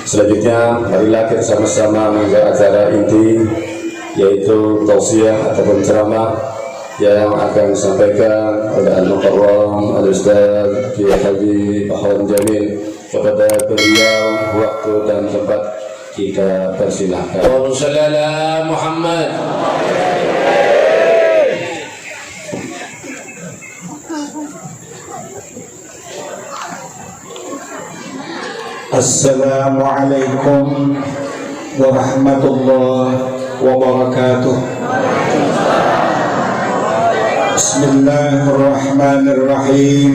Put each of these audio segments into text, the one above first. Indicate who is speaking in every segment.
Speaker 1: Selanjutnya, marilah kita sama-sama mengikuti acara inti, yaitu tausiah ataupun ceramah yang akan disampaikan oleh Al-Mukarram Al-Ustaz Kiai Haji Ahwan Jamil. Kepada beliau, waktu dan tempat kita persilahkan.
Speaker 2: Wassalamualaikum Muhammad.
Speaker 3: Assalamualaikum warahmatullahi wabarakatuh. Bismillahirrahmanirrahim.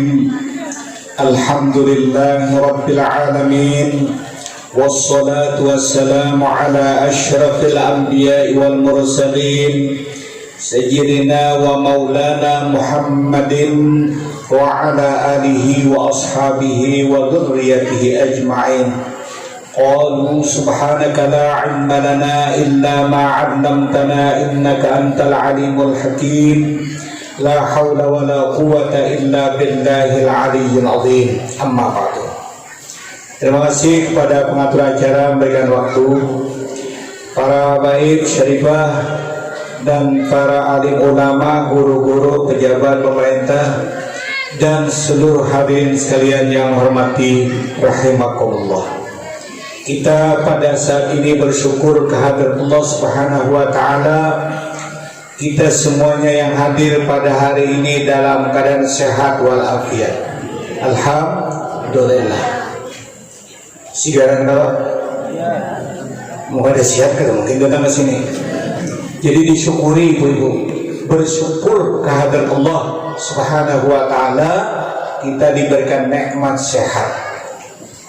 Speaker 3: Alhamdulillahi rabbil alamin. Wassalatu wassalamu ala asyrafil anbiya'i wal mursalin Sayyidina wa maulana Muhammadin wa ala alihi wa ashabihi wa dhurriyyatihi ajma'in. Qalu subhanaka la ilma lana illa ma 'allamtana innaka antal alimul hakim. La haula wa la quwwata illa billahil aliyyil azim. Amma ba'du. Terima kasih kepada pengatur acara memberikan waktu, para habaib syarifah dan para alim ulama, guru-guru, pejabat pemerintah dan seluruh hadirin sekalian yang hormati rahimakumullah. Kita pada saat ini bersyukur kehadirat Allah Subhanahu wa taala. Kita semuanya yang hadir pada hari ini dalam keadaan sehat walafiat. Alhamdulillah. Sigaran kalau mau ada siap kita mungkin datang ke sini. Jadi disyukuri ibu-ibu, bersyukur kehadirat Allah Subhanahu wa taala, kita diberikan nikmat sehat.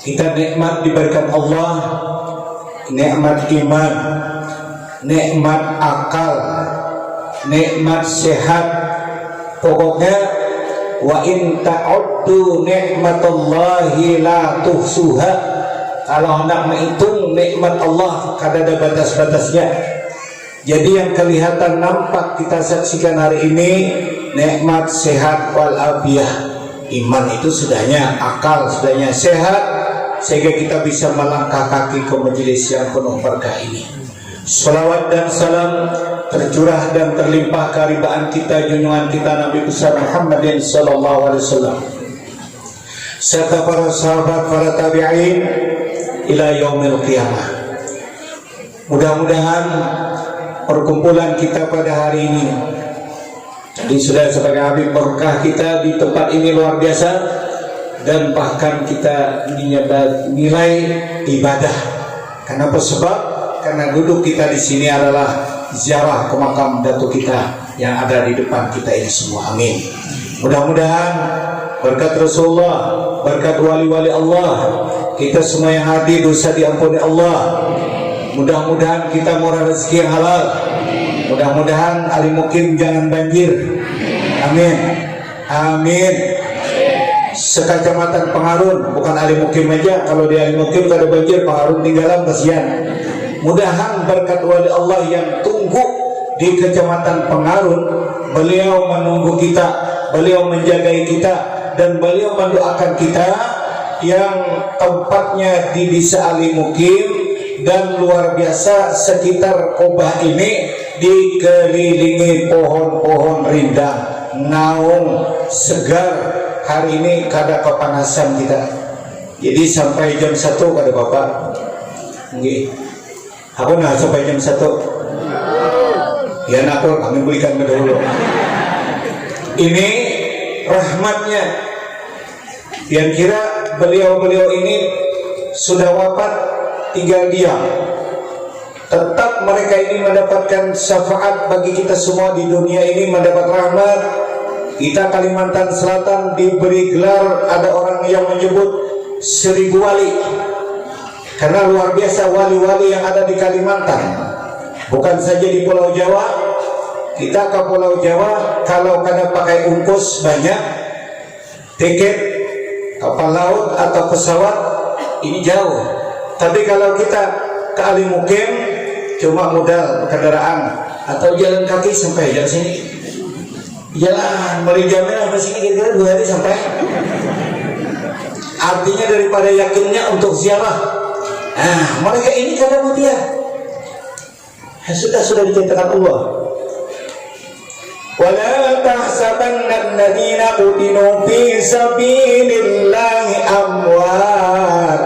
Speaker 3: Kita nikmat diberikan Allah, nikmat iman, nikmat akal, nikmat sehat. Pokoknya wa in ta'uddu nikmatallahi la tuhsuha. Kalau hendak menghitung nikmat Allah, kada ada batas-batasnya. Jadi yang kelihatan nampak kita saksikan hari ini nikmat sehat walafiat. Iman itu sudahnya, akal sudahnya sehat, sehingga kita bisa melangkah kaki ke majelis yang penuh berkah ini. Salawat dan salam tercurah dan terlimpah keharibaan kita, junjungan kita Nabi besar Muhammadin sallallahu alaihi wasallam, serta para sahabat, para tabi'in ila yaumil qiyamah. Mudah-mudahan perkumpulan kita pada hari ini jadi sudah sebagai habib berkah kita di tempat ini luar biasa, dan bahkan kita nilai ibadah. Kenapa? Sebab karena duduk kita di sini adalah ziarah ke makam datuk kita yang ada di depan kita ini semua. Amin. Mudah-mudahan berkat Rasulullah, berkat wali-wali Allah, kita semua yang hadir dosa diampuni Allah. Mudah-mudahan kita murah rezeki yang halal. Mudah-mudahan alim mukim jangan banjir. Amin. Amin. Sekacamatan Pengarun, bukan alim mukim aja. Kalau di alim mukim kada banjir, Pengarun tinggalan kasihan. Mudahan berkat wali Allah yang tunggu di kecamatan Pengarun, beliau menunggu kita, beliau menjagai kita, dan beliau mendoakan kita yang tempatnya di Desa Alimukim, dan luar biasa sekitar Kobah ini dikelilingi pohon-pohon rindang, naung, segar. Hari ini kada kepanasan kita. Jadi sampai jam 1 kada Bapak. Nggih. Aku nah sampai jam 1. Ya nak kami berikan ke dulu. Ini rahmatnya. Yang kira beliau-beliau ini sudah wafat, tinggal diam. Tetap mereka ini mendapatkan syafaat bagi kita semua di dunia ini, mendapat rahmat. Kita Kalimantan Selatan diberi gelar, ada orang yang menyebut 1000 wali. Karena luar biasa wali-wali yang ada di Kalimantan. Bukan saja di Pulau Jawa. Kita ke Pulau Jawa, kalau kada pakai ungkus banyak, tiket kapal laut atau pesawat, ini jauh. Tapi kalau kita ke Alimukim, cuma modal kendaraan atau jalan kaki sampai jalan sini. Jalan merijamin apa sih kira-kira 2 hari sampai. Artinya daripada yakinnya untuk ziarah, Mereka ini kada mutia. Sudah diceritakan Allah. Wala tahsabanna alladziina qutilu fi sabilillahi amwat.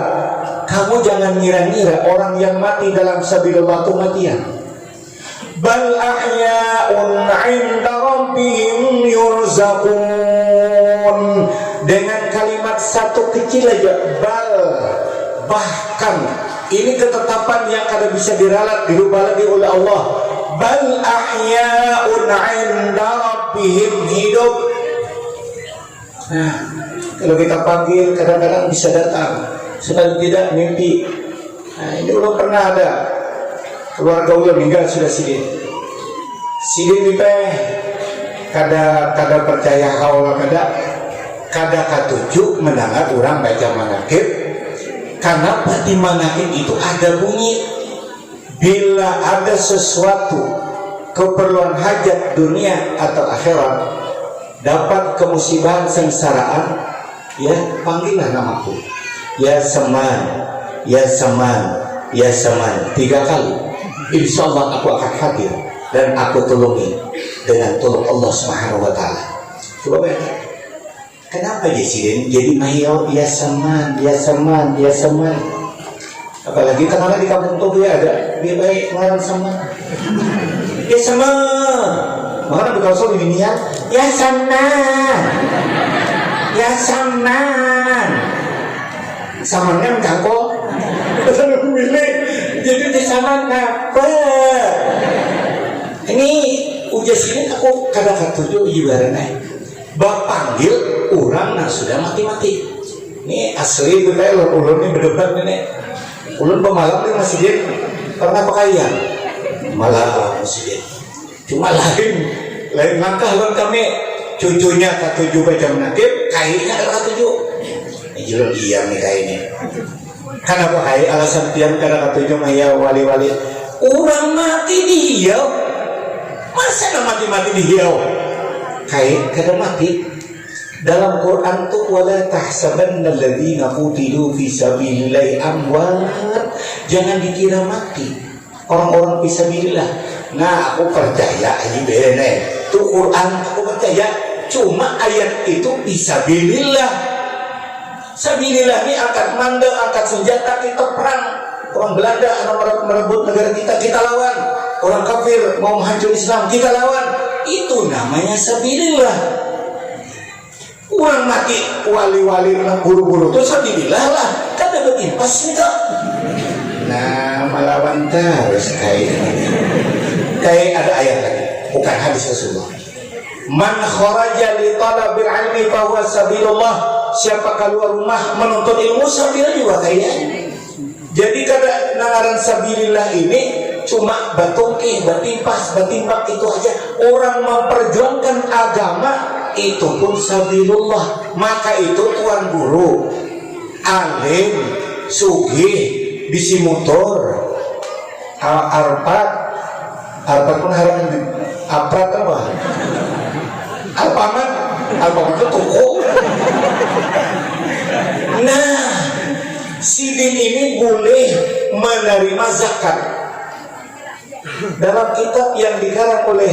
Speaker 3: Kamu jangan ngira-ngira orang yang mati dalam sabilillah itu matian. Bal ahya'un 'inda rabbihim yurzaqun. Dengan kalimat satu kecil aja, bal, bahkan ini ketetapan yang kada bisa diralat, dirubah lagi oleh Allah. Bal ahya'un 'inda rabbihim, hidup. Kalau kita panggil kadang-kadang bisa datang, sekali tidak mimpi. Ini belum pernah ada keluarga ulah meninggal sudah sidin itu kada percaya haula kada katuju mendengar orang baca manakib, karena di manakib itu ada bunyi bila ada sesuatu keperluan hajat dunia atau akhirat, dapat kemusibahan sengsaraan, ya panggillah namaku, ya Saman, ya Saman, ya Saman 3 kali. Insya Allah aku akan hadir dan aku tolongi dengan tolong Allah Subhanahu wa Ta'ala. Coba bayangkan, kenapa jadi mahiyau, ya Saman, ya Saman, ya Saman. Apalagi karena di kampung Tobi ada dia baik mengarang Saman, ya Saman. Makanya bukan soal ini ya Saman, ya Saman. Samannya menjangkau milik, jadi di Saman apa? Ini ujas ini aku kadang-kadang tujuh ibaratnya panggil orang yang sudah mati-mati. Ini asli betul, ulun ini berdebat ini. Ulun pemalam di masjid pernah pakaian malah masjid. Cuma lain langkah ulun kami cucunya ketujuh baca menakib, kayaknya ada ketujuh. Ini julun diam nih kayaknya. Kenapa kayak alasan diam karena ketujuh maya wali-wali. Orang mati dia. Masa nak mati-mati dihiau? Kayak kada mati. Dalam Quran tu wala tahsabanna alladziina qutilu fi sabilillahi amwat. Jangan dikira mati orang-orang fi sabilillah. Nah, aku percaya ini benar. Tu Quran aku percaya, cuma ayat itu fi sabilillah. Sabilillah ini angkat mandel, angkat senjata, kita perang. Orang Belanda merebut negara kita lawan. Orang kafir mau menghancur Islam, kita lawan. Itu namanya sabilillah. Orang mati wali-wali guru-guru itu sabilillah lah. Kan dapat impas itu. Nah, melawan terus kayak ada ayat lagi, bukan hadis Rasulullah. Man kharaja li talabil ilmi fa huwa sabilullah. Siapa keluar rumah menuntut ilmu, sabilillah juga kayaknya. Jadi kada nangaran sabilillah ini cuma batungki, batimpas, batimbak itu aja. Orang memperjuangkan agama itu pun sabilillah. Maka itu tuan guru, alim, sugih, bisi motor, arpat pun harapan aprat apa? Alpaman itu toko. Nah, sidin ini boleh menerima zakat. Dalam kitab yang dikarang oleh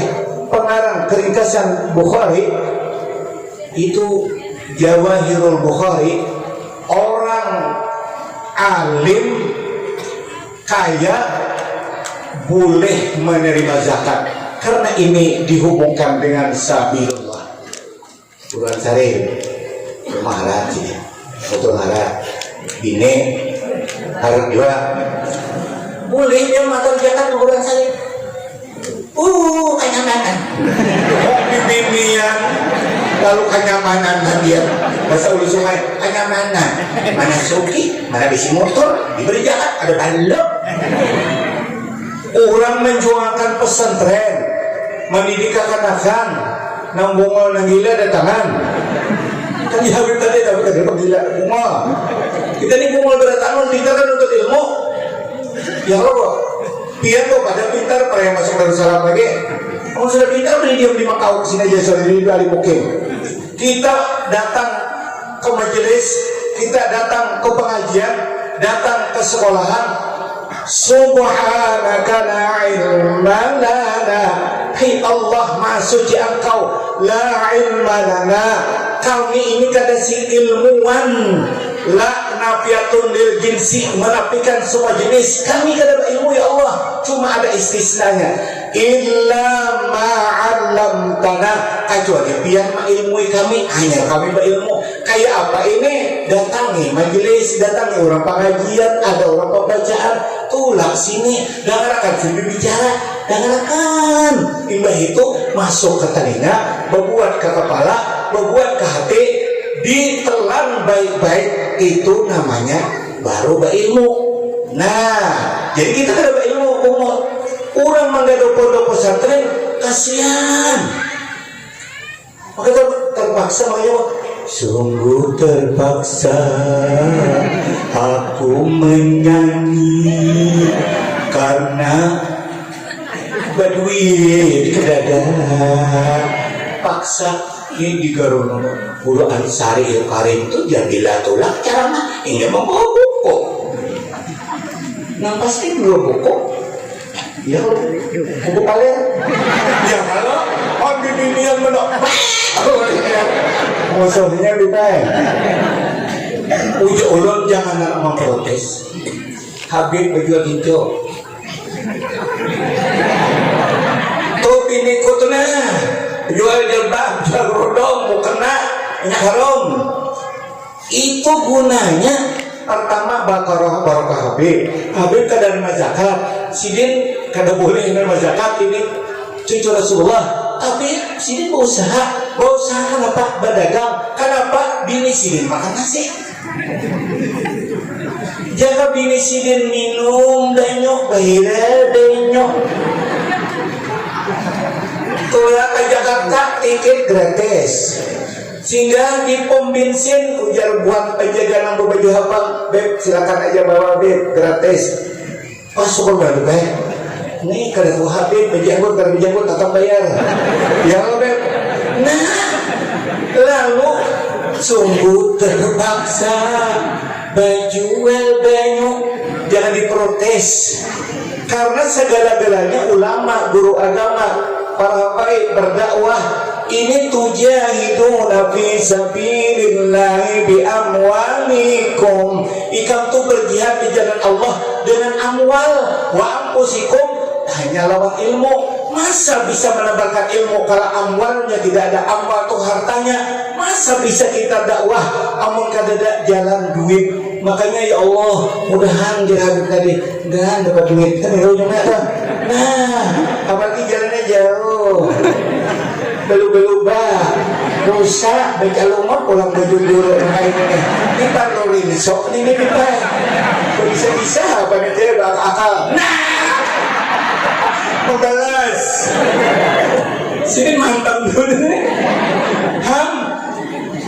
Speaker 3: pengarang keringkasan Bukhari itu Jawahirul Bukhari, orang alim kaya boleh menerima zakat karena ini dihubungkan dengan sabilillah. Bukan cari rumah lagi, foto harap bine harap juga boleh dia makan zakat ukuran saya. Kenyamanan. Di binian lalu kenyamanan dia. Bahasa ulu sungai kenyamanan. Mana suki, mana bisi motor, diberi zakat ada balok. Orang menjualkan pesantren, mendidik anak-anak, nang bungol nang gila datangan. Kan dihabis tadi tapi kada gila bungol. Kita ni bungol berdatangan kita kan untuk ilmu. Ya Allah, dia kok pada pintar para yang masuk Darussalam lagi. Kalau sudah pintar beli diam di Makau kesini aja sore ini dari Mukim. Kita datang ke majelis, kita datang ke pengajian, datang ke sekolahan, subhanaka la ilma lana, hai Allah maha suci engkau, la ilma lana, kami ini kada si ilmuwan, la nafiatun lil jinsi, menafikan semua jenis, kami kada berilmu ya Allah, cuma ada istisnanya, illa ma'allamtana, kecuali biar mengilmui kami, hanya kami berilmu. Kayak apa ini? Datangi majelis, datangi orang pengajian, ada orang pembacaan, tulak sini, dengarkan sini bicara, dengarkan. Imbah itu masuk ke telinga, berbuat ke kepala, berbuat ke hati, ditelan baik-baik, itu namanya baru berilmu. Nah, jadi kita kada berilmu umur. Orang menggaduh pondok pesantren, kasihan. Maka terpaksa makanya, sungguh terpaksa aku menyanyi karena berduit kedadak. Paksa ini di Garuno Guru Ansari Karim itu jadilah tolak ceramah ini membawa buku. Nah pasti dua buku. Ya, buku kalian. Ya kalau on bimbingan menok. Musuhnya ditanya. Uji ulun jangan nak memprotes. Habib baju hijau. Tuh ini kutuna. Jual jilbab, jual rodong, mukena, haram. Itu gunanya. Pertama barokah Habib. Habib kada nerima zakat. Sidin kada boleh nerima zakat ini cucu Rasulullah. Tapi Sidin berusaha kenapa? Berdagang. Kenapa? Bini Sidin makan nasi. Jaga bini Sidin minum denyok, bahira denyok. Tulah ke Jakarta tiket gratis. Sehingga di pom bensin ujar buat penjaga nambah baju hafal, beb silakan aja bawa beb gratis. Oh syukur banget beb. Nih kada tuh Habib berjanggut tetap bayar. Ya beb. Nah, lalu sungguh terpaksa berjual banyak, jangan diprotes. Karena segala-galanya ulama, guru agama, para habaib berdakwah ini tujahiduna fi sabilillahi bi amwalikum. Ikam tuh berjihad di jalan Allah dengan amwal wa anfusikum, hanya lawan ilmu. Masa bisa menebarkan ilmu kalau amwalnya tidak ada? Amwal tuh hartanya. Masa bisa kita dakwah amun kadada jalan duit? Makanya ya Allah, mudahan dia Habib tadi dan dapat duit kan ya ujungnya. Nah, apalagi jalannya jauh. Belu-belubah, rusak, baca lumut, pulang baju buruk kayak ini. Ini parlorin, sok ini kita. Bisa-bisa apa nih dia akal. Nah, membalas. Sini mantap dulu nih.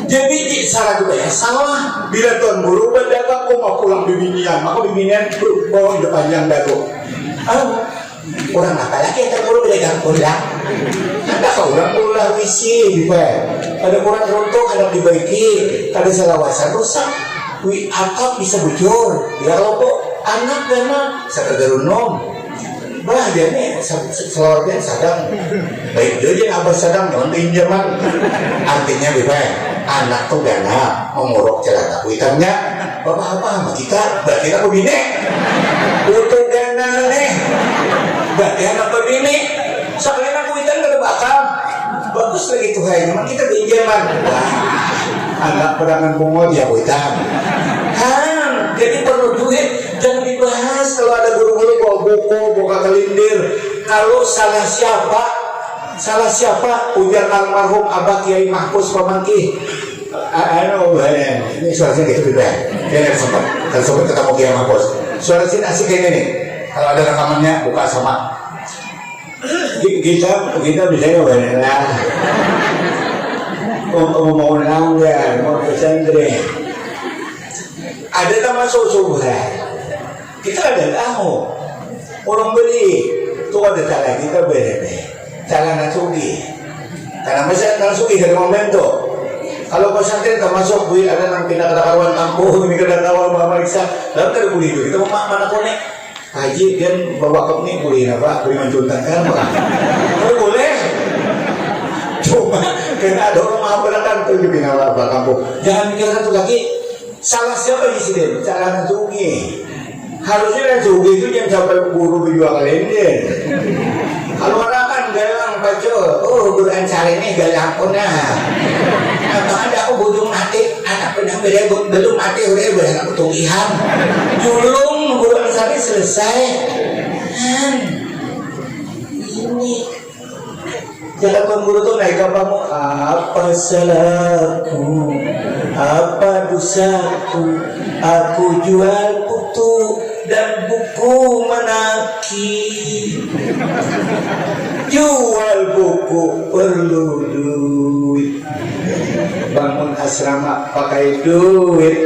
Speaker 3: Jadi salah juga ya, salah. Bila tuan guru berdagang, kok mau pulang bibinian, maka bibinian bawa di panjang dagu. Orang apa lagi yang guru berdagang pulang? Ada orang pulang misi, ada orang runtuh, ada dibaiki, ada salawasan rusak, atap bisa bujur, ya lobo, anak dana, sakagarunong. Bah dia nih selawatnya sadang, baik dia aja abah sadang, jangan pinjaman. Artinya bebas, anak tuh gana menguruk celana kuitannya, bapak apa sama kita, berarti aku bini, butuh gana nih, berarti anak berbini, soalnya aku kuitan gak ada bakal, bagus lagi tuh hai, memang kita pinjaman, anak perangan bunga dia kuitan. Jadi perlu duit, jangan dibahas kalau ada guru-guru bawa buku, bawa kelindir. Kalau salah siapa, ujar almarhum Abah Kiai Mahfuz Pamangki. Ini suaranya gitu beda. Dia kan sempat ketemu Kiai Mahfuz. Suara sini asik kayak gini. Kalau ada rekamannya buka sama. Kita bisa nggak lah. Mau nangga, mau pesantren. Ada taman subuh kita ada tahu orang beli tuh ada cara kita beli cara nasugi karena masa nasugi dari momentum Kalau pesantren termasuk bui ada nang pindah ke kawan kampung ini kada tahu meriksa lalu kada boleh itu kita mana kone haji dia bawa kop ni boleh apa beri mencontohkan kan boleh cuma kena ada orang mengabarakan tuh di pindah kampung jangan mikir satu lagi salah siapa di sini cara nunjuki harusnya nunjuki itu yang sampai buru berdua kali ini kalau orang kan galang baca Quran cari ini galang punah apa ada aku budung mati anak pernah belum mati udah beranak petugihan julung Quran cari selesai ini jangan pemburu tuh naik kapamu apa salahku apa dosaku aku jual kutu dan buku menaki jual buku perlu duit bangun asrama pakai duit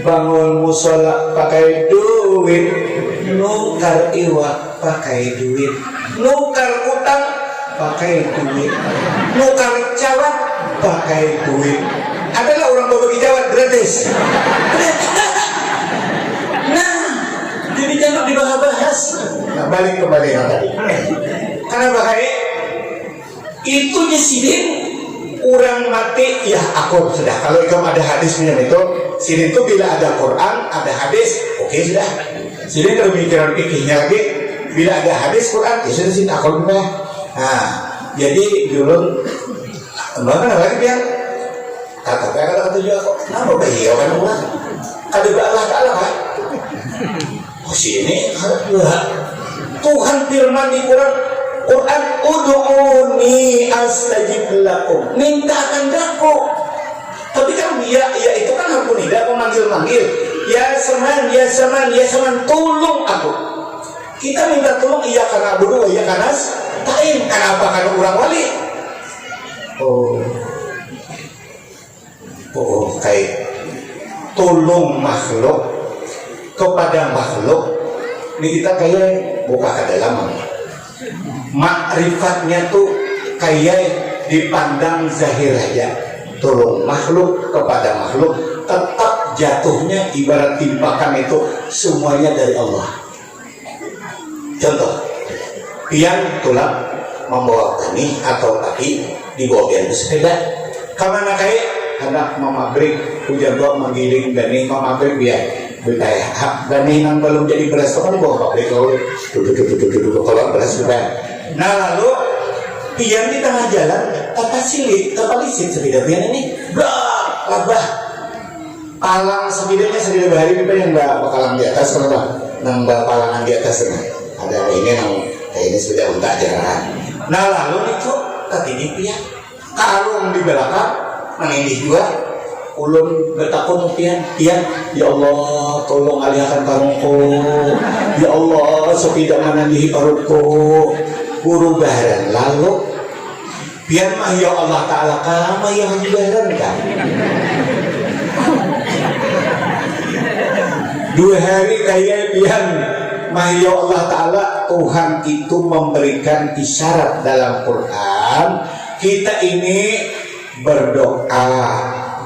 Speaker 3: bangun musola pakai duit nukar iwak pakai duit nukar utang pakai duit nukar cawat pakai duit adalah orang berbagi cawat gratis jadi jangan dibahas. Nah, balik kembali yang tadi. Karena bahaya itu jesidin orang mati ya aku sudah. Kalau ikam ada hadisnya itu, sidin itu bila ada Quran, ada hadis, oke sudah. Sidin kalau mikiran pikirnya lagi, bila ada hadis Quran, ya sudah sidin aku lupa. Nah, jadi dulu, mana lagi biar kata juga kok, kenapa bayi orang ulang? Ada Allah Taala kan? Sini Tuhan firman di Quran ud'uni astajib lakum mintakan aku tapi kan ya itu kan aku tidak memanggil ya seman tolong aku kita minta tolong iya karena abudu iya karena ta'in kenapa karena orang wali kayak tolong makhluk kepada makhluk ini kita kayak buka ke dalam makrifatnya tuh kayak dipandang zahir aja tolong makhluk kepada makhluk tetap jatuhnya ibarat timpakan itu semuanya dari Allah. Contoh pian tulang membawa benih atau kaki dibawa pian sepeda karena kayak anak memabrik hujan doa menggiling benih memabrik biar benih yang belum jadi beras itu kan bawa pabrik duduk kalau beras juga. Nah lalu pian di tengah jalan tata silit lisit sepeda pian ini labah palang sepedanya sepeda bahari pipa yang bakalan di atas kenapa nambah palangan di atas ada ini ini sepeda unta jalan. Nah lalu itu katini pian karung di belakang menindih juga ulun bertakun pian ya Allah tolong alihkan karungku ya Allah sepeda menandihi karungku buru baharan lalu pian mah ya Allah Ta'ala kama yang baharan kan 2 hari kayak pian mah ya Allah Ta'ala Tuhan itu memberikan isyarat dalam Quran kita ini berdoa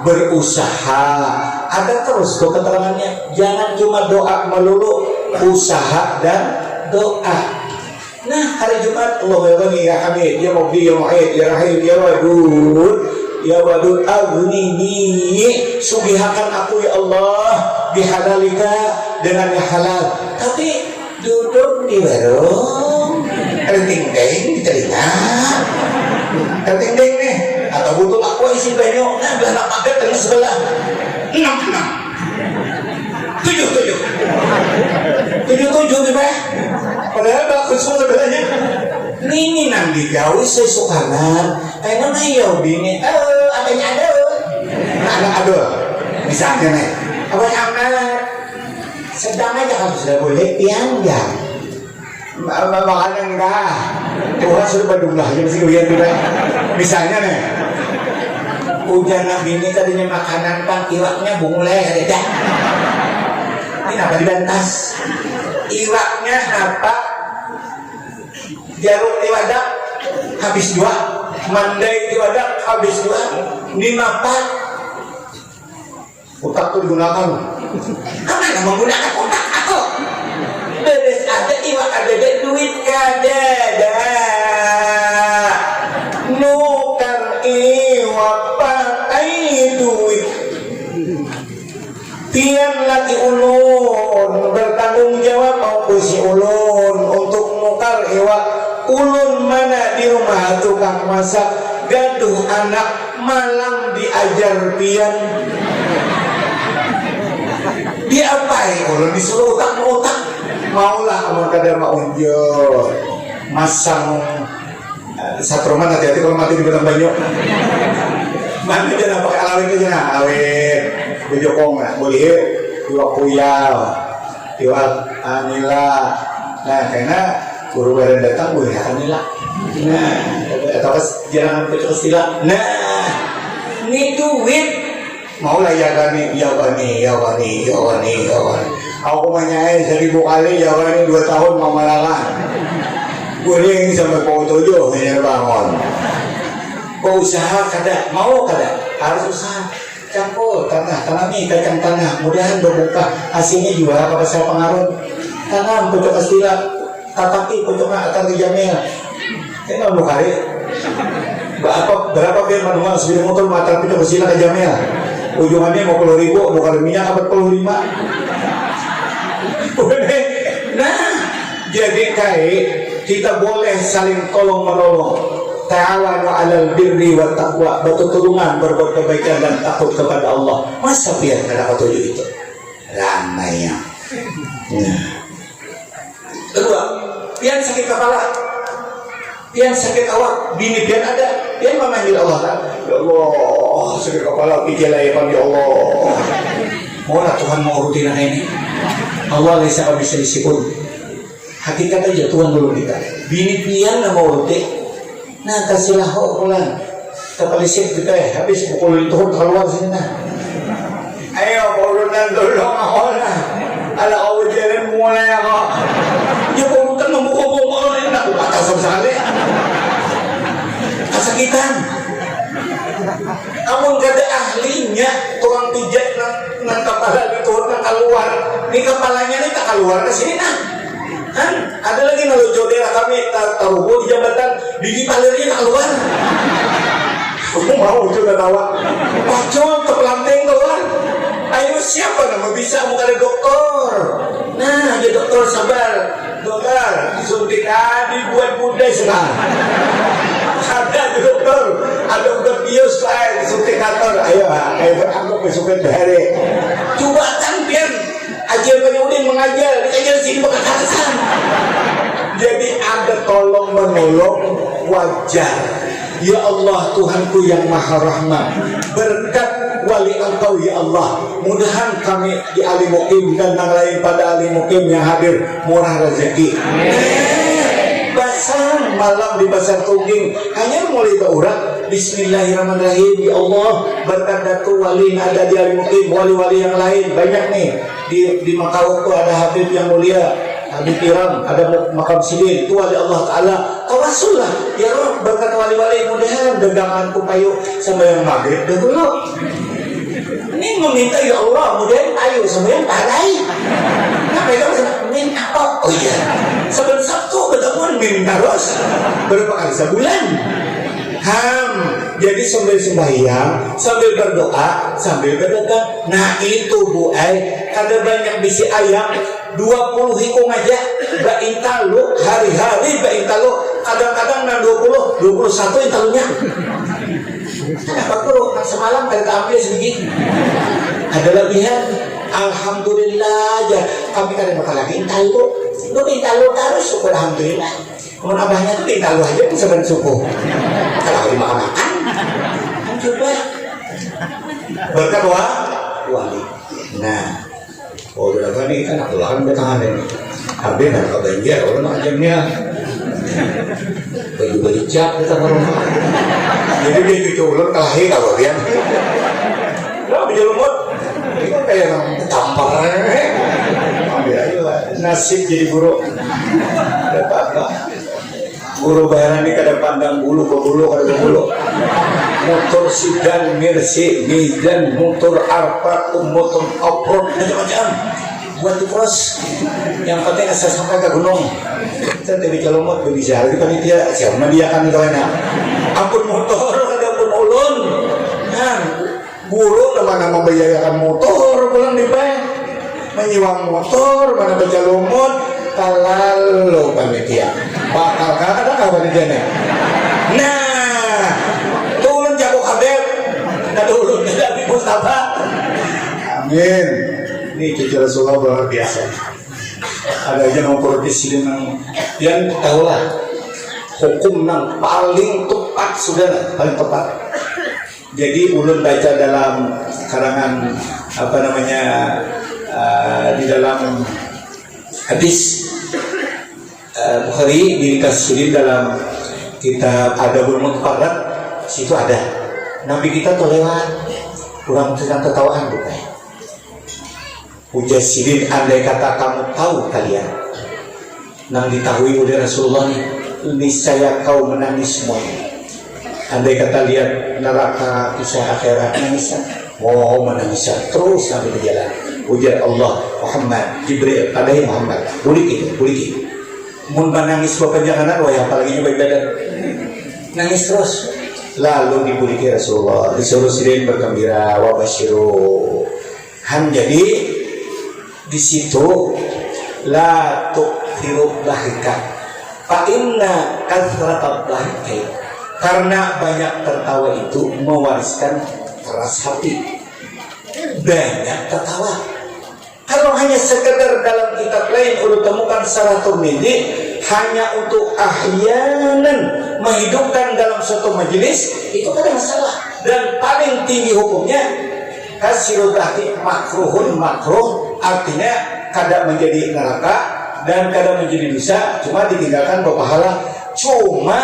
Speaker 3: berusaha ada terus keterangannya jangan cuma doa melulu usaha dan doa. Nah hari Jumat Allah ya Hamid ya Mubdi ya Mu'id ya Rahim ya Wadud aghnini sugihakan aku ya Allah bihalalika dengan yang halal tapi duduk di warung renting-renting di telinga renting-renting nih atau butuh aku isi banyak nah belah nak makan dengan sebelah 6 7 nih Pak padahal bagus semua sebelahnya ini nang digawi sesukanan pengen ayo bini apanya ada anak ada misalnya nih apanya anak sedang aja kalau sudah boleh pianjang makanya enggak Tuhan sudah berjumlah aja masih kalian juga misalnya nih hujan nabi ini tadinya makanan pang iwaknya bunglai ada ini apa dibantas iwaknya apa jaruk iwadak habis 2 mandai itu ada habis dua di mapat. Otak itu digunakan. Kemana menggunakan otak aku? Beres ada iwak ada duit kada nukar iwak pakai duit. Pian lagi ulun bertanggung jawab mau si ulun untuk nukar iwak. Ulun mana di rumah tukang masak gaduh anak malam diajar pian. Diapain ulun disuruh otak maulah kamu kadang mau unjuk masang satroman hati-hati kalau mati di dalam banyu. Mandi jangan pakai alawin aja nah, awet bujokong nah, boleh iwak puyal, iwak anila. Nah, karena guru badan datang boleh anila. Nah, atau pas jangan pucuk istilah. Nah, ini duit maulah ya gani. Aku manyai 1000 kali ya gani 2 tahun mau malangan. Gue ini sampai pau 7 ini bangun. Kau usaha kada, mau kada, harus usaha. Campur tanah nih kacang tanah, mudahan berbuka hasilnya juga apa pasal pengaruh. Tanam pucuk istilah, tatapi pucuknya akan dijamil. Ini mau hari. Berapa biar manual sepeda motor mata pucuk istilah dijamil. Ujungannya mau 10.000, mau kali minyak 45. Nah, jadi kayak kita boleh saling tolong menolong. Ta'awanu 'alal birri wat taqwa, bertolongan berbuat kebaikan dan takut kepada Allah. Masa pian kada ketujuh itu? Ramainya. Kedua, pian sakit kepala, pian sakit awak, bini pian ada, pian memanggil Allah kan? Ya Allah, sakit kepala, pikirlah ya Allah. Mohonlah Tuhan mau rutin ini. Allah laisa bisa disebut. Hakikat aja Tuhan dulu kita. Bini pian na mau rutin. Nah kasihlah pulang. Kita palisip kita ya. Habis pukul itu keluar sini nah. Ayo urunan tolong ako na. Ala ko jalan mulai ako. Ya urutan membuka-buka ini nak batas sekali. Kesakitan. Amun kada ahlinya tukang pijat nang kepala diturun nang keluar. Ini kepalanya ini tak keluar ke sini nah. Kan ada lagi ngelucu daerah kami taruh di jambatan biji palirnya tak keluar. Aku mau juga tawa pacol ke pelanting keluar. Ayo siapa nama bisa mau ada dokter. Nah ya dokter sabar dokter disuntik dibuat budai sekarang. Ada dokter ada dokter bios lain disuntik kantor. Ayo aku besok hari coba kan biar ajar penyudin mengajar diajar sini bakal katasan. Jadi ada tolong menolong wajar. Ya Allah Tuhanku yang maha rahmat, berkat wali engkau ya Allah, mudahan kami di Ali Mukim dan yang lain pada Ali Mukim yang hadir murah rezeki. Basar malam di pasar Tungging hanya mulai berurat. Bismillahirrahmanirrahim. Ya Allah berkat datu wali yang ada di Ali Mukim, wali-wali yang lain banyak nih di Makau itu ada Habib yang mulia Habib Iram, ada makam Sidin itu wali Allah Ta'ala. Tawasul lah ya Rob berkat wali-wali mudahan daganganku payu sampai yang maghrib dah dulu. Ini meminta ya Allah mudahan payu sampai yang padai. Nah mereka minta apa? Oh iya sebelum Sabtu ketemuan minta terus berapa kali sebulan. Jadi sambil sembahyang, sambil berdoa, sambil berdagang. Nah itu Bu Ai, ada banyak bisi ayam 20 hikung aja, baintalu hari-hari baintalu, kadang-kadang 21 intalunya. Kenapa tuh? Semalam kita ambil sedikit. Ada lebihan. Alhamdulillah aja. Kami kadang bakal lagi intalu. Lu intalu terus syukur alhamdulillah. Mau abahnya tuh intalu aja sebenarnya suku. Kalau dimakan-makan coba berkat wali. Nah, berapa nih kan aku akan bertahan ini. Habis nak kau banjir, orang macamnya baju cap kita orang. Jadi dia cucu ulur kelahi kalau dia. Lo baju lumut, itu kayak orang tampar. Ambil aja nasib jadi buruk. Ada apa? Guru bayaran ini kada pandang bulu ke bulu kada bulu. Motor Sidan, Mercy, Mizan, motor Alphard, motor off-road, macam-macam. Buat di pros. Yang penting asal sampai ke gunung. Kita dari Calomot bisa lagi panitia. Siapa dia kan itu enak. Ampun motor, ada pun ulun. Nah, bulu mana membayaran motor pulang di bank. Menyiwang motor, mana baca lumut, kalau panitia. Bakal ada apa panitianya? Nah, turun jago kabel, nah turun dari Mustafa. Amin. Ini cucu Rasulullah luar biasa. Ada aja mau protes dengan yang tahulah hukum yang paling tepat sudah paling tepat. Jadi ulun baca dalam karangan apa namanya di dalam hadis Bukhari dikasihin dalam kitab Adabul Mufrad, situ ada Nabi kita tuh lewat kurang sedang ketawaan bukan. Ujar Sidin, andai kata kamu tahu kalian nang ditahui oleh Rasulullah niscaya kau menangis semuanya. Andai kata lihat neraka kisah akhirat nangisan, oh menangisan terus sampai berjalan. Ujar Allah Muhammad Jibril padai Muhammad boleh gitu. Mun menangis bapak janganan, wah apalagi nyoba ibadah nangis terus. Lalu dibuliki Rasulullah disuruh Sidin bergembira wa basyiru. Jadi di situ la tu'thiru bahika fa inna kathratat bahika, karena banyak tertawa itu mewariskan keras hati. Banyak tertawa. Kalau hanya sekedar dalam kitab lain ulun temukan salah Tirmidzi hanya untuk ahyanan menghidupkan dalam suatu majelis, itu kan ada masalah. Dan paling tinggi hukumnya kasirul tahti makruhun makruh, artinya kada menjadi neraka dan kada menjadi dosa, cuma ditinggalkan berpahala. Cuma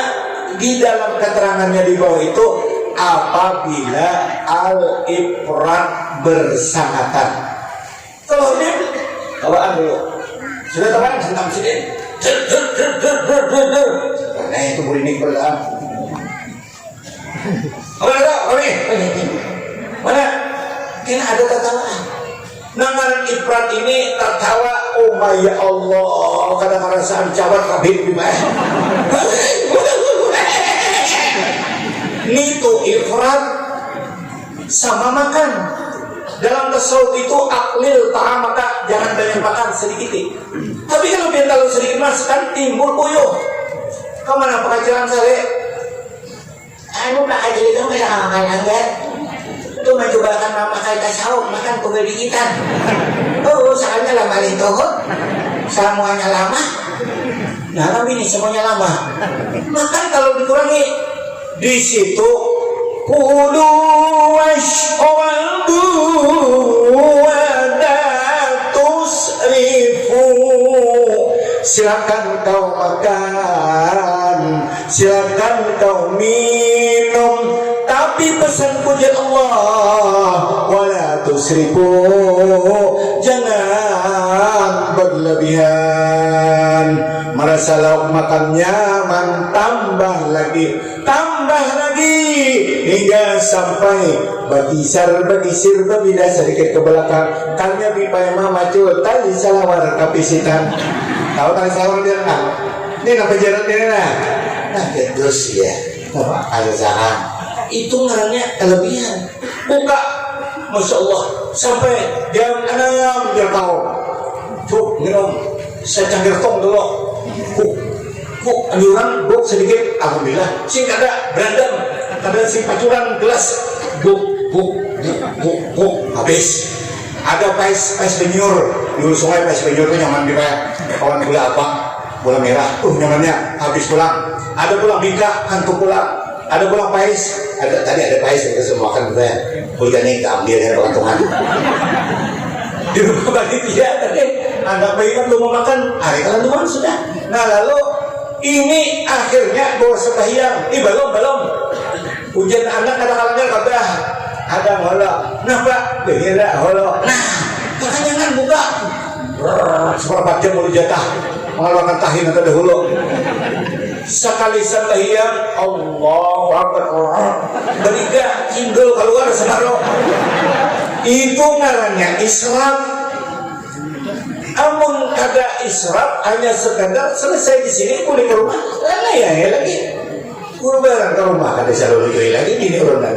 Speaker 3: di dalam keterangannya di bawah itu apabila al-ifrat bersangatan. Kalau dia bawaan dulu sudah teman sentam sini nah itu boleh ini berdoa mana kena ada tertawaan. Nangaran ifrat ini tertawa, oh ya Allah, kadang merasa cawat kabin gimana? Itu ifrat sama makan. Dalam tasawuf itu aklil ta'am, maka jangan banyak makan, sedikit. Tapi kalau dia terlalu sedikit mas kan timbul puyuh. Kau mana pengajaran saya? Anu tak aja itu bisa makan anggar. Itu mencobakan memakai tasawuf, makan pembedikitan. Oh, soalnya lama lintohut, semuanya lama. Nah, tapi ini semuanya lama. Makan kalau dikurangi di situ kulu washrabu wa la tusrifu. Silakan kau makan, silakan kau minum, tapi pesan pujian Allah wala tusrifu, jangan berlebihan. Merasa lauk makan nyaman, tambah lagi hingga sampai bakisir berbeda sedikit ke belakang. Kalinya bipaya maju tali salawar kapisitan. Tahu tali salawar dia kan? Ini nak penjara dia nah. Nah terus ya, ada jangan. Itu ngarannya kelebihan. Buka, masya Allah, sampai jam 6 dia tahu. Cuk minum secangkir tong dulu. Buk, anjuran buk sedikit, alhamdulillah. Sing ada berendam, ada si pacuran gelas. Buk, habis. Ada pais penyur di ulu sungai, pais penyur itu nyaman kita. Kawan gula apa? Gula merah. Nyamannya habis pulang. Ada pulang bingka, kantuk pulang. Ada pulang pais. Tadi ada pais kita semua makan kita. Kuliahnya kita ambil dari pelantungan. Di rumah panitia tadi anak bayi kan belum mau makan, hari kelantungan sudah. Nah lalu ini akhirnya bawa sembahyang, belum. Ujian anak kadang-kadang kabah, ada holo. Nah pak, behira holo. Nah, kakak jangan buka. Seperempat jam mau jatah, mengeluarkan tahin atau dahulu. sekali satahiyat Allahu Akbar beriga cinggul keluar separuh itu ngarannya israf. Amun kada israf hanya sekadar selesai di sini boleh ke rumah lana ya lagi kurban ke rumah kada selalu cuy lagi ini orang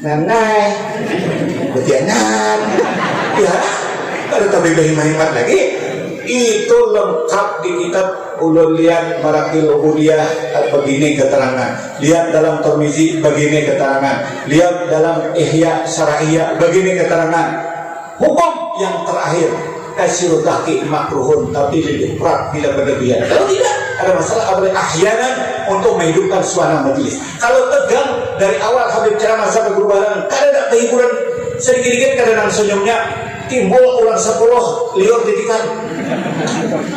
Speaker 3: nanai betianan ya ada tapi hemat lagi itu lengkap di kitab ulun lihat Marakil Ubudiyah begini keterangan, lihat dalam Tirmizi begini keterangan, lihat dalam Ihya Syara'iyah begini keterangan. Hukum yang terakhir kasirut tahqiq makruhun tapi lebih berat bila berlebihan. Kalau tidak ada masalah boleh ahyanan untuk menghidupkan suasana majelis. Kalau tegang dari awal Habib ceramah sampai berubah kada ada kehiburan sedikit-sedikit kadang senyumnya timbul ulang 10 liur titikan.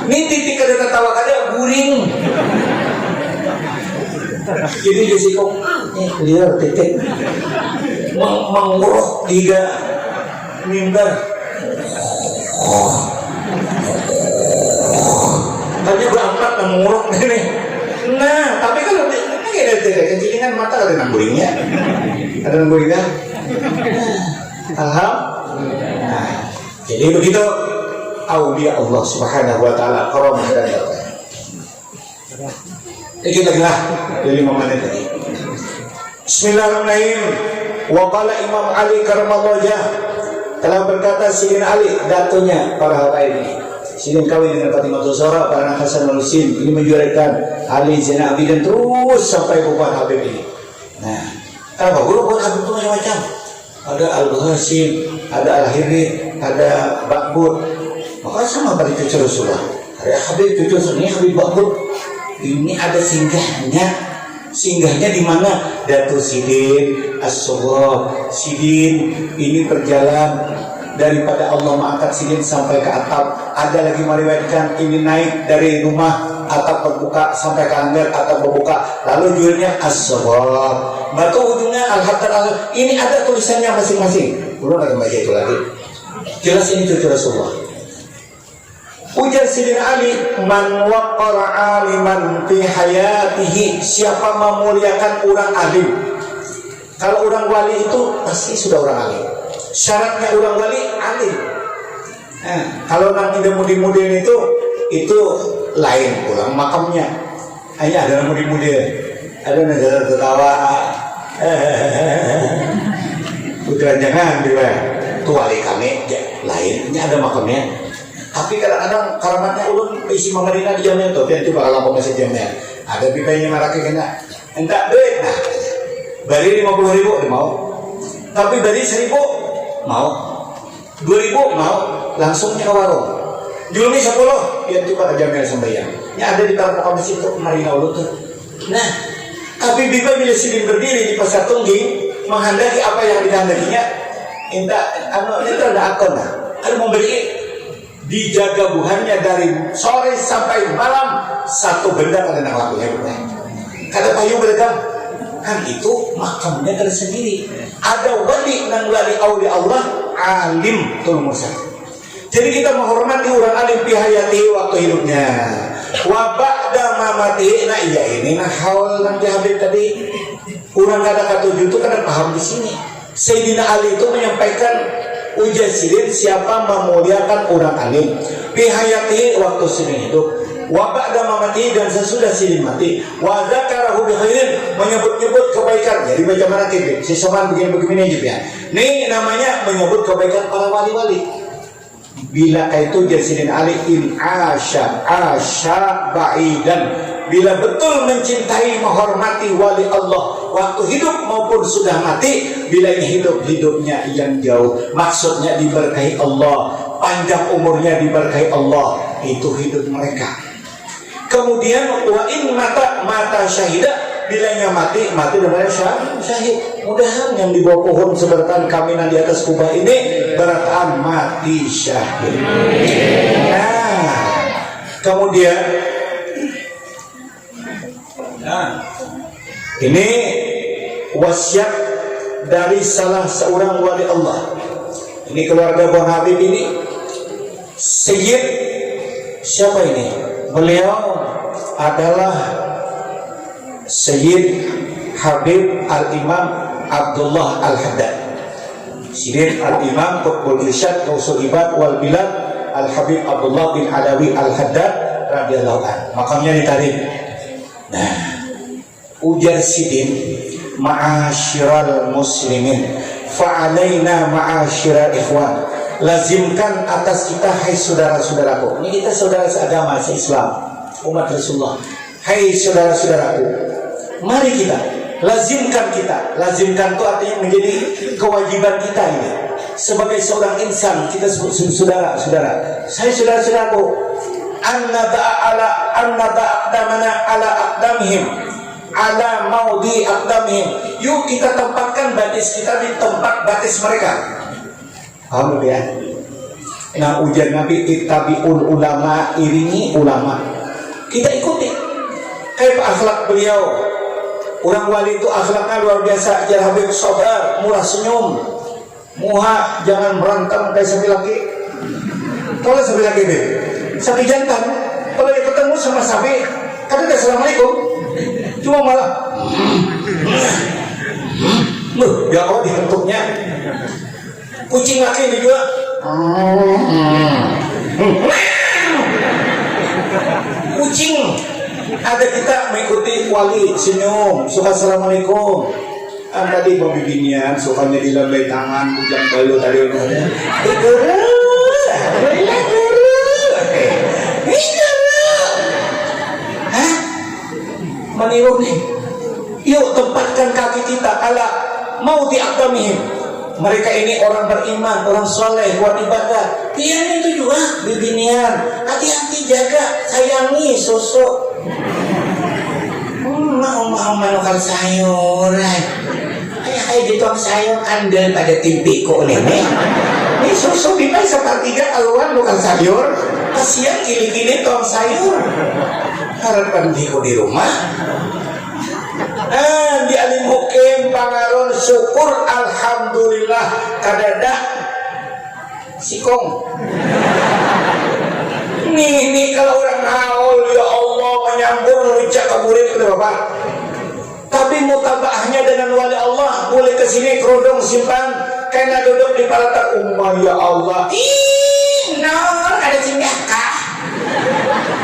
Speaker 3: Ini titik kada tertawa kada guring. Jadi risiko liur titik menguruh 3 mimbar. Tadi berangkat menguruh ini. Nah, tapi kalau ini ada kencilingan mata ada nang guringnya. Ada nang guringnya. Alhamdulillah. Jadi begitu aulia Allah Subhanahu wa taala karamah dan barakah. Kita lah 5 menit lagi. Bismillahirrahmanirrahim. Wa qala Imam Ali karamallahu wajhah telah berkata Sidin Ali datunya para habaib ini. Sidin kawin dengan Fatimah Zahra para anak Hasan al-Husain ini menjuarakan Ali Zainal Abidin terus sampai bukan Habib ini. Nah, apa guru buat Habib itu macam-macam. Ada Al-Hasim, ada Al-Hirid, ada Bakbur. Maka sama pada cucu Rasulullah. Ada Habib cucu Rasulullah, ini Habib Bakbur. Ini ada singgahnya. Singgahnya di mana? Datu Sidin, As-Sughra. Sidin ini berjalan daripada Allah mengangkat Sidin sampai ke atap. Ada lagi meriwayatkan ini naik dari rumah atap terbuka sampai ke anggar atap terbuka. Lalu judulnya As-Sughra. Batu ujungnya Al-Hatta. Ini ada tulisannya masing-masing. Belum ada baca itu lagi. Jelas ini cucu Rasulullah. Ujar Sidin Ali, man waqara aliman fi hayatihi, siapa memuliakan orang alim. Kalau orang wali itu pasti sudah orang alim. Syaratnya orang wali alim. Kalau nanti mudi-mudian itu lain pulang makamnya. Hanya ada mudi-mudian, ada negara tertawa. Bukan jangan dia tu wali kami lain. Ini ada makamnya. Tapi kadang-kadang karamatnya ulun isi mengerina di jamnya itu, dia coba kalau masih jamnya. Ada pipanya marake kena, enggak duit, nah, bari 50.000 dia mau, tapi bari 1.000 mau, 2.000 mau, langsungnya ke warung. Julmi 10, dia coba jamnya sembahyang. Ini ada di kampung masjid itu marina ulun tuh. Nah, tapi bipa bila Sidin berdiri di pasar Tungging, menghendaki apa yang dikehendakinya, enggak, itu ada akun lah, ada memberi. Dijaga buhannya dari sore sampai malam satu benda kada nak lakunya bukan. Kada payu beragam. Kan itu makamnya kada sendiri. Ada wali nang wali aulia Allah alim tul mursal. Jadi kita menghormati orang alim fi hayati waktu hidupnya. Wa ba'da mamati. Nah iya ini nah haul nanti Habib tadi orang kada katuju itu kada paham di sini. Sayyidina Ali itu menyampaikan ujar Sidin siapa memuliakan orang alim bihayati waktu Sidin hidup wa ba'da mamati dan sesudah Sidin mati wa zakarahu bi khairin menyebut-nyebut kebaikan. Jadi macam mana kibir seseman begini juga ya. Ini namanya menyebut kebaikan para wali-wali. Bila itu ujar Sidin Ali in asya ba'idan, bila betul mencintai menghormati wali Allah waktu hidup maupun sudah mati, bila ini hidupnya yang jauh, maksudnya diberkahi Allah, panjang umurnya diberkahi Allah, itu hidup mereka. Kemudian wa in mata syahida, bilanya mati dengan syahid. Mudahan yang di bawah pohon seberatan kaminan di atas kubah ini berataan mati syahid. Nah, kemudian ini wasiat dari salah seorang wali Allah. Ini keluarga Bang Habib ini Sayyid Siapa ini? Beliau adalah Sayyid Habib Al-Imam Abdullah Al-Haddad. Sayyid Al-Imam Qutbul Irsyad Gausul Ibad wal Bilad Al-Habib Abdullah bin Alawi Al-Haddad radhiyallahu anhu. Makamnya di Tarim. Nah, ujar Sidin, ma'asyiral muslimin, fa'alaina ma'asyiral ikhwan, lazimkan atas kita, hai saudara-saudaraku. Ini kita saudara seagama, se-Islam, umat Rasulullah. Hai saudara-saudaraku, mari kita lazimkan itu artinya menjadi kewajiban kita ini sebagai seorang insan. Kita saudara-saudara, saya saudara-saudaraku, annada aqdamana ala aqdamihim ala maudi aqdamihim. Yuk kita tempatkan batis kita di tempat batis mereka. Paham ya? Nah, ujar Nabi, ittabi'ul ulama, iringi ulama. Kita ikuti kayak akhlak beliau. Orang wali itu akhlaknya luar biasa. Jar Habib sabar, murah senyum, muha, jangan berantem kayak sapi laki. Kalau sapi laki deh, sapi jantan, kalau dia ketemu sama sapi, kata dia assalamualaikum, cuma malah ya Allah dibentuknya. Kucing laki ini juga kucing. Ada kita mengikuti wali, senyum, suka assalamualaikum. Tadi pembibinian, sukanya dilambai tangan, bujang balu tadi orangnya. Meniru nih. Yuk tempatkan kaki kita ala mau diakdamihim. Mereka ini orang beriman, orang soleh, buat ibadah. Dia itu juga bibinian. Hati-hati jaga, sayangi sosok. Mau manukan sayuran. Kayak di tong sayur andel pada timpi kok nih. Ini sosok bimai sepertiga keluar bukan sayur. Kasihan gini-gini tong sayur. Harapan di rumah. Di alim hukim pangaron syukur alhamdulillah kadada sikong. Nih kalau orang haul ya Allah menyambung lucak kaburin ke Bapak. Tapi mutabahnya dengan wali Allah, boleh ke sini kerudung simpan karena duduk di palata ummah ya Allah. Nor ada singgah.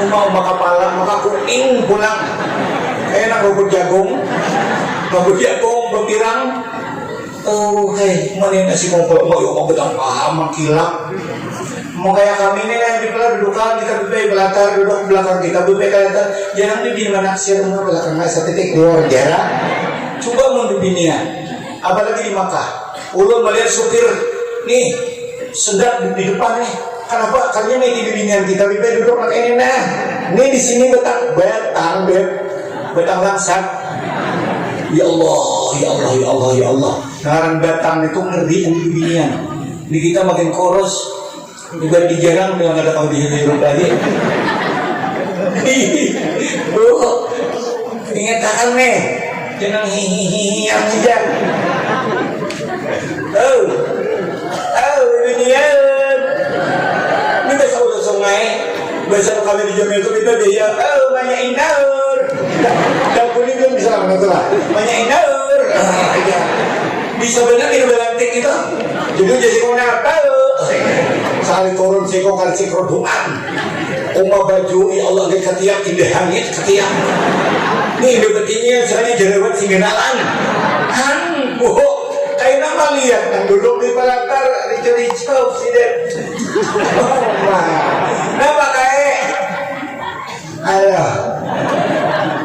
Speaker 3: Ummah kepala maka kuning pulang. Enak rambut jagung, berpirang. Oh, hei, mana nasi kompor mau bedang paham, kilap. Mau kayak kami ini yang di belakang dudukan, kita bebek belakang, duduk belakang kita bebek kelihatan. Jangan di mana naksir rumah belakang satu titik dua jarak. Coba mau dunia, apalagi di Makkah. Ulun melihat supir nih sedang di depan nih. Kenapa? Karena ini di dunia kita bebek duduk pakai ini nah. Ini di sini betang langsat. Ya Allah, ya Allah, ya Allah, ya Allah. Sekarang datang itu ngeri dunia. Ini kita makin koros. Juga dijarang dengan ada kau di hidup tadi. Ingat akan nih, jangan hihihi yang hujan. Dunia. Ini besok udah sungai. Besok kami di Jamil itu kita dia. Banyak indaur. Dan kuning kan bisa lakukan itu lah. Banyak indaur. Bisa benar di belantik itu. Jadi kau nak tahu. Sekali turun sikong kali sikroduan. Umah baju ya Allah ke ketiak indah hangit ketiak. Nih begini sebenarnya jerawat singenalan. Kayak nama lihat yang duduk di pelatar ricu-ricu sih. Nama kayak ayo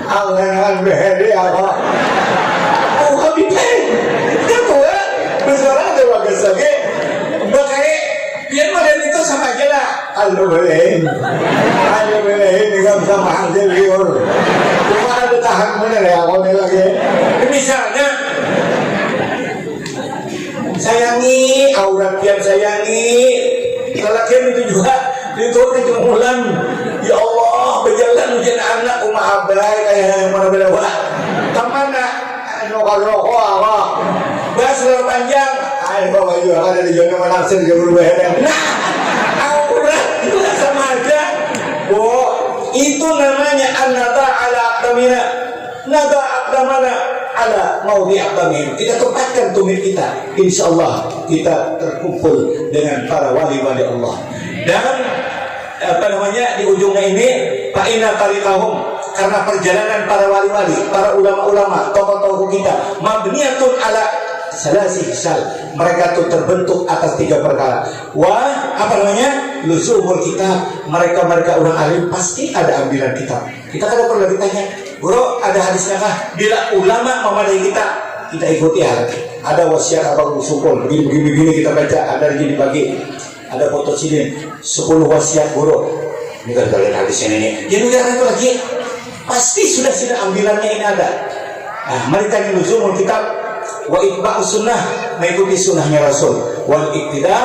Speaker 3: Allah beheri apa? Oh habibin, dia tua bersuara ada bagus lagi. Bakai biar model itu sama aja lah. Ayo belehin dengan sama hasil liur. Cuma ada tahan bener ya kalau lagi. Misalnya sayangi aurat yang sayangi lelakian itu juga itu kejemulan ya Allah berjalan ujian anak umah abai kayak mana bela kemana rokok apa bahas panjang ayo bawa juga ada di zona manasir jauh berbeda nah aurat itu sama aja nada aqdamana ala maudhi aqdamihim. Kita tempatkan tumit kita, insyaallah kita terkumpul dengan para wali-wali Allah. Dan di ujungnya ini fa'ina tariqahum, karena perjalanan para wali-wali, para ulama-ulama, tokoh-tokoh kita mabniyatun ala salasi hisal, mereka tuh terbentuk atas 3 perkara. Luzumul kitab, mereka orang alim pasti ada ambilan kitab. Kita kalau pernah ditanya, bro ada hadisnya kah? Bila ulama memadai kita ikuti hal. Ada wasiat apa usul begini kita baca, ada di pagi. Ada foto sini 10 wasiat buruk. Ini kan kalian hadis ini. Jadi itu lagi pasti sudah ambilannya ini ada. Nah, mari tanya luzumul kitab wa itba'u sunnah, mengikuti sunnahnya Rasul, wal iktida,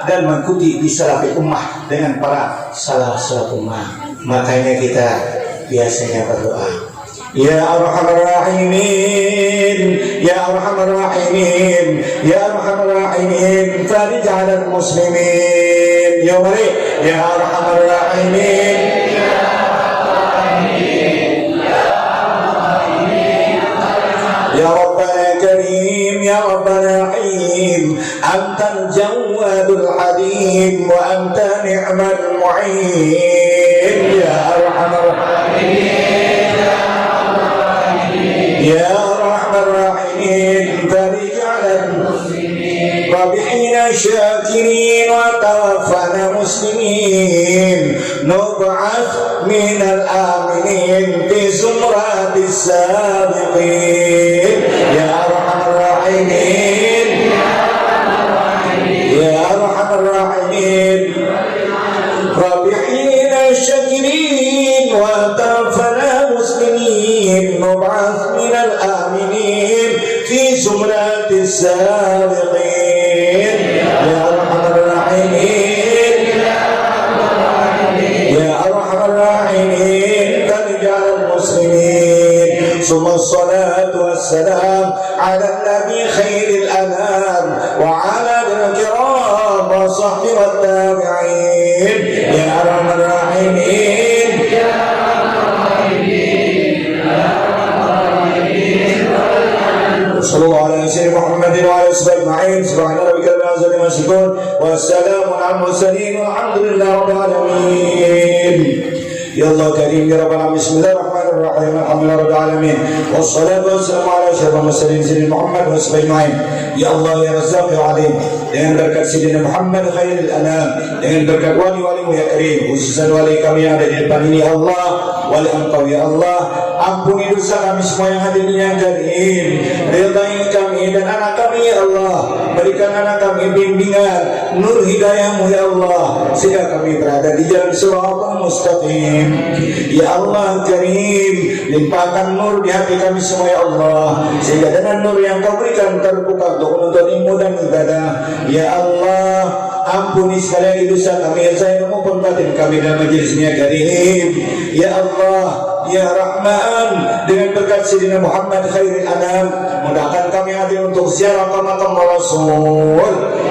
Speaker 3: dan mengikuti bisalafil ummah dengan para salaf ummah. Makanya kita biasanya berdoa, Ya Arhamar Rahimin, Ya Arhamar Rahimin, Ya Arhamar Rahimin, farij 'alal muslimin. Ya mari, Ya Arhamar Rahimin, Ya Arhamar Rahimin, Ya Rabbana Karim, Ya Rabbana Rahim, Antal Jawadul Hadim, wa Anta ni'mal mu'in. Ya Arhamar Rahimin, Ya Rahman Rahim, farij 'alal muslimin, rabihina syakirin wa tawaffana muslimin, nub'ath minal aminin fi zumratis sabiqin. Ya Rahman Rahimin, Ya Rahman Rahimin, rabihina syakirin wa tawaffana muslimin, nub'ath minal aminin fi zumratis sabiqin. Ya Arhamar Rahimin, Ya Arhamar Rahimin, farij 'alal muslimin. Summa salatu wassalam ala nabi khairil anam wa ala al-kiram wa sahbihi wat tabi'in. Ya Arhamar Rahimin, sallallahu alaihi wasallam Muhammadin wa alihi ajma'in. Subhana rabbika rabbil izzati amma yasifun wa salamun 'alal mursalin walhamdulillahi rabbil alamin. Ya Allah Karim, Ya Rabbal Alamin. Bismillahirrahmanirrahim. Alhamdulillahi rabbil alamin. Wassalatu wassalamu ala asyrafil mursalin sayyidina Muhammad wa sahbihi ajma'in. Ya Allah ya Razzaq ya Alim, dengan berkat Sayyidina Muhammad khairil anam, dengan berkat wali-walimu ya Karim, khususan wali kami yang ada di depan ini ya Allah, wali Engkau ya Allah, ampuni dosa kami semua yang hadir ini ya Karim, ridai kami dan anak kami ya Allah, berikan anak kami bimbingan nur hidayahmu ya Allah, sehingga kami berada di jalan siratal mustaqim. Ya Allah Karim, limpahkan nur di hati kami semua ya Allah, sehingga dengan nur yang Kau berikan terbuka untuk menuntut ilmu dan ibadah. Ya Allah, ampuni sekali lagi dosa kami yang zahir maupun batin kami dalam majelis ini ya Karim. Ya Allah, Ya Rahman, dengan berkat Sayyidina Muhammad khairil anam, mudahkan kami hadir untuk ziarah ke makam Rasul.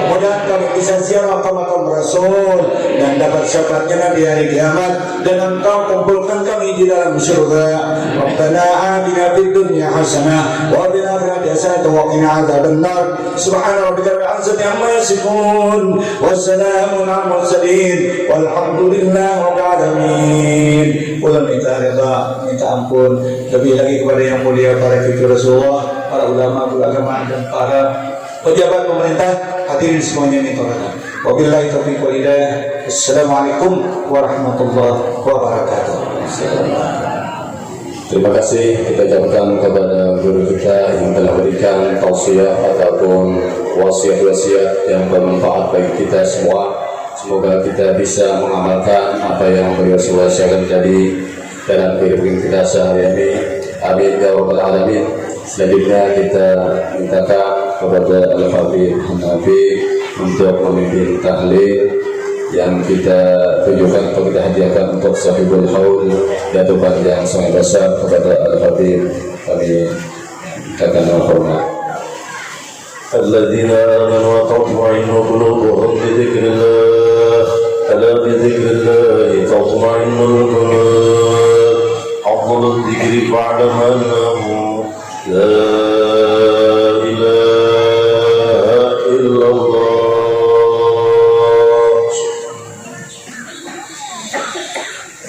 Speaker 3: Mudah kami bisa ziarah ke makam Rasul dan dapat syafaatnya di hari kiamat, dan Engkau kumpulkan kami di dalam surga. Rabbana atina fid dunya hasanah wa fil akhirati hasanah wa qina adzabannar. Subhana rabbika rabbil izzati amma yasifun wa salamun 'alal mursalin walhamdulillahi rabbil alamin. Ulang minta rida, minta ampun lebih lagi kepada yang mulia para fiqih Rasulullah, para ulama, ulama dan para pejabat pemerintah, hadirin semuanya minta rida. Wabillahi taufiq wal hidayah. Assalamualaikum warahmatullahi wabarakatuh.
Speaker 1: Terima kasih kita ucapkan kepada guru kita yang telah berikan tausiah ataupun wasiat-wasiat yang bermanfaat bagi kita semua. Semoga kita bisa mengamalkan apa yang beliau wasiatkan tadi dalam kehidupan kita sehari-hari. Amin ya rabbal alamin. Selanjutnya kita mintakan kepada Al-Habib Hanafi untuk memimpin tahlil yang kita tujukan atau kita hadiahkan untuk sahibul haul, yaitu yang sangat besar kepada Al-Habib. Kami mintakan hormat.
Speaker 4: الذين آمنوا وتطمئن قلوبهم بذكر الله ألا بذكر الله تطمئن القلوب أفضل الذكر بعد ما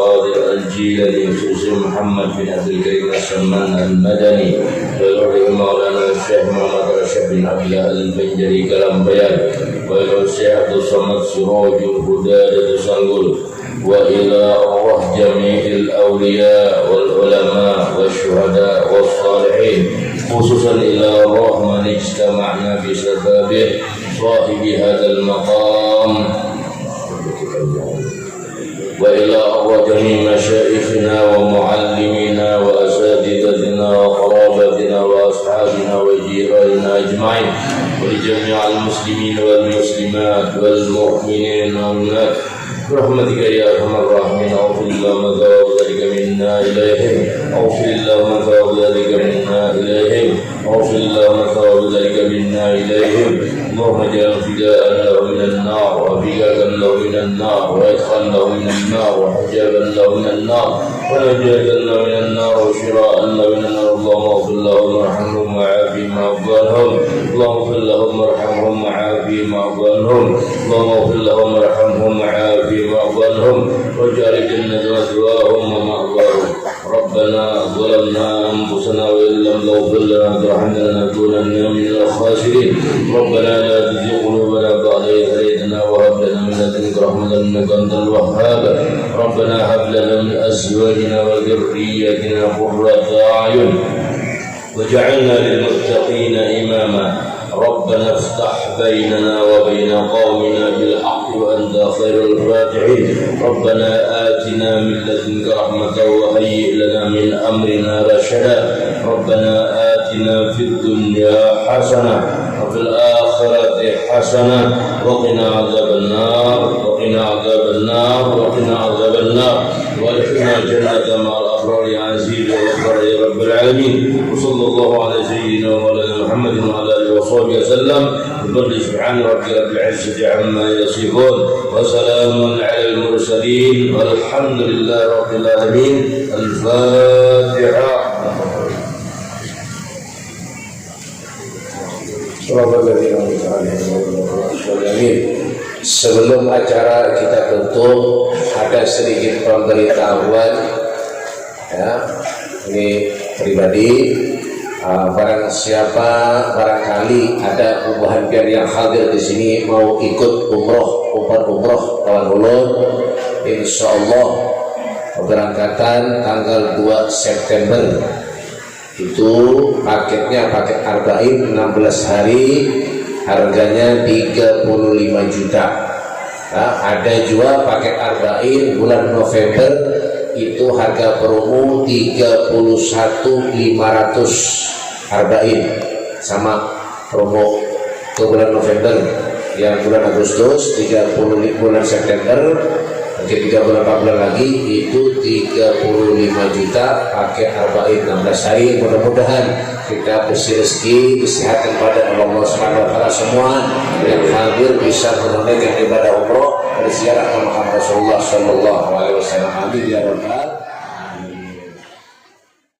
Speaker 4: القادر الجيلاني خصوصي محمد بن عبد الكريم السمان المدني وإلى مولانا الشيخ محمد رشاد بن عبد الله البنجري كلام بيان وإلى الشيخ عبد الصمد سراج الهدى سانغول وإلى روح جميع الأولياء والعلماء والشهداء والصالحين خصوصا إلى روح من اجتمعنا بسببه صاحب هذا المقام وإلى أرواح جميع مشايخنا ومعلمينا وأساتذتنا وقرابتنا وأصحابنا وجيراننا أجمعين ولجميع المسلمين والمسلمات والمؤمنين والمؤمنات برحمتك يا أرحم الراحمين اغفر اللهم ثواب ذلك منا إليهم اغفر اللهم ثواب ذلك منا إليهم اغفر اللهم ثواب ذلك منا إليهم اللهم اجعل فداء له من النار وفداء له من النار وإدخال له من النار وحجابا له من النار ونجاة له من النار وشراء له من النار اللهم اغفر لهم وارحمهم وعافهم وأقبلهم اللهم اغفر لهم وارحمهم وعافهم وأقبلهم اللهم اغفر لهم وارحمهم وعافهم وأقبلهم واجعل الجنة مثواهم ومأواهم ربنا ظلمنا أنفسنا وإن لم تغفر لنا وترحمنا لنكونن من الخاسرين ربنا لا تزغ قلوبنا بعد إذ هديتنا وهب لنا من لدنك رحمة إنك أنت الوهاب ربنا هب لنا من أزواجنا وذرياتنا قرة أعين وجعلنا للمتقين إماما ربنا افتح بيننا وبين قومنا بالحق وأنت خير الفاتحين ربنا آتنا من لدنك رحمة وهيئ لنا من أمرنا رشدا ربنا آتنا في الدنيا حسنة وفي الآخرة حسنة وقنا عذاب النار وقنا عذاب النار وقنا عذاب النار وادخلنا الجنة مع الأبرار يا عزيز وغفار يا رب العالمين وصلى الله على سيدنا ومولانا محمد وعلى آله وصحبه وسلم بفضل سبحان ربك رب العزة عما يصفون وسلام على المرسلين والحمد لله رب العالمين الفاتحة.
Speaker 2: Sebelum acara kita tutup, ada sedikit pemberitahuan ya, ini pribadi. Barangkali ada ubahan biar yang hadir di sini mau ikut umroh tahun ulun, insyaallah keberangkatan tanggal 2 September. Itu paketnya paket arba'in 16 hari, harganya 35 juta. Nah, ada juga paket arba'in bulan November, itu harga promo 31.500 arba'in, sama promo ke bulan November. Yang bulan Agustus 30 bulan September, nanti 3 bulan 4 bulan lagi itu 35 juta pakai arba'in 16 hari. Mudah-mudahan kita bersih rezeki, kesehatan pada Allah Subhanahu wa taala semua yang hadir bisa menunaikan ibadah umroh berziarah ke makam Rasulullah sallallahu alaihi wasallam. Amin ya rabbal